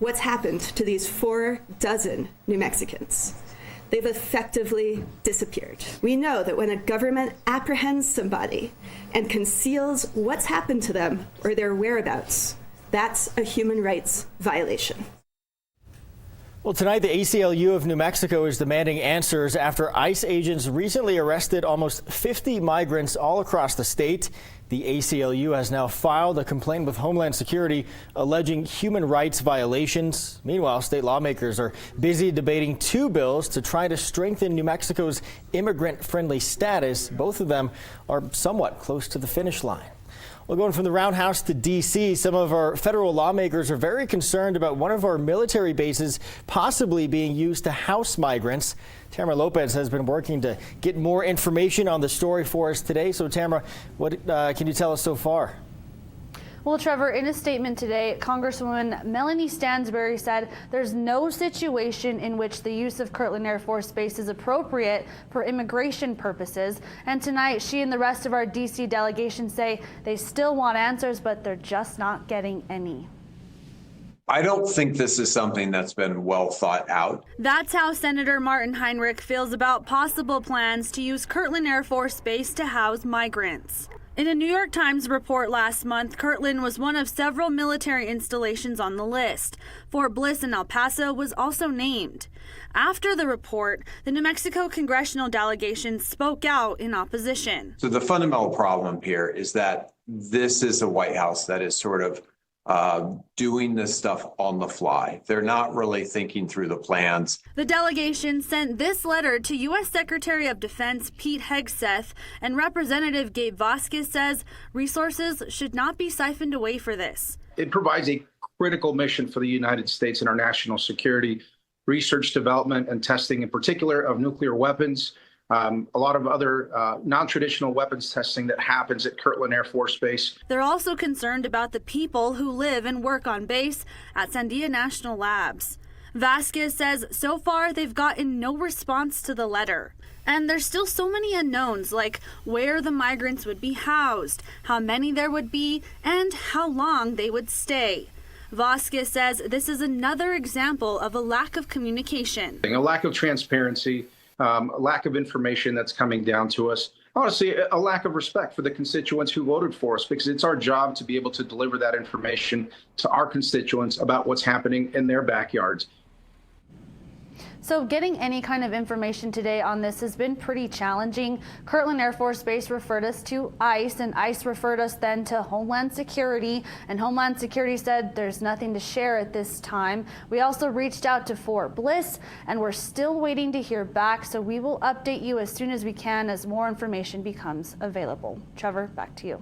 what's happened to these 4 dozen New Mexicans. They've effectively disappeared. We know that when a government apprehends somebody and conceals what's happened to them or their whereabouts, that's a human rights violation. Well, tonight, the ACLU of New Mexico is demanding answers after ICE agents recently arrested almost 50 migrants all across the state. The ACLU has now filed a complaint with Homeland Security alleging human rights violations. Meanwhile, state lawmakers are busy debating 2 bills to try to strengthen New Mexico's immigrant-friendly status. Both of them are somewhat close to the finish line. Well, going from the Roundhouse to D.C., some of our federal lawmakers are very concerned about one of our military bases possibly being used to house migrants. Tamara Lopez has been working to get more information on the story for us today. So, Tamara, what can you tell us so far? Well, Trevor, in a statement today, Congresswoman Melanie Stansbury said there's no situation in which the use of Kirtland Air Force Base is appropriate for immigration purposes. And tonight, she and the rest of our D.C. delegation say they still want answers, but they're just not getting any. I don't think this is something that's been well thought out. That's how Senator Martin Heinrich feels about possible plans to use Kirtland Air Force Base to house migrants. In a New York Times report last month, Kirtland was one of several military installations on the list. Fort Bliss in El Paso was also named. After the report, the New Mexico congressional delegation spoke out in opposition. So the fundamental problem here is that this is a White House that is sort of doing this stuff on the fly. They're not really thinking through the plans. The delegation sent this letter to U.S. Secretary of Defense Pete Hegseth, and Representative Gabe Vasquez says resources should not be siphoned away for this. It provides a critical mission for the United States and our national security, research, development, and testing in particular of nuclear weapons. A lot of other non-traditional weapons testing that happens at Kirtland Air Force Base. They're also concerned about the people who live and work on base at Sandia National Labs. Vasquez says so far they've gotten no response to the letter. And there's still so many unknowns, like where the migrants would be housed, how many there would be, and how long they would stay. Vasquez says this is another example of a lack of communication. A lack of transparency. A lack of information that's coming down to us. Honestly, a lack of respect for the constituents who voted for us, because it's our job to be able to deliver that information to our constituents about what's happening in their backyards. So getting any kind of information today on this has been pretty challenging. Kirtland Air Force Base referred us to ICE, and ICE referred us then to Homeland Security, and Homeland Security said there's nothing to share at this time. We also reached out to Fort Bliss, and we're still waiting to hear back, so we will update you as soon as we can as more information becomes available. Trevor, back to you.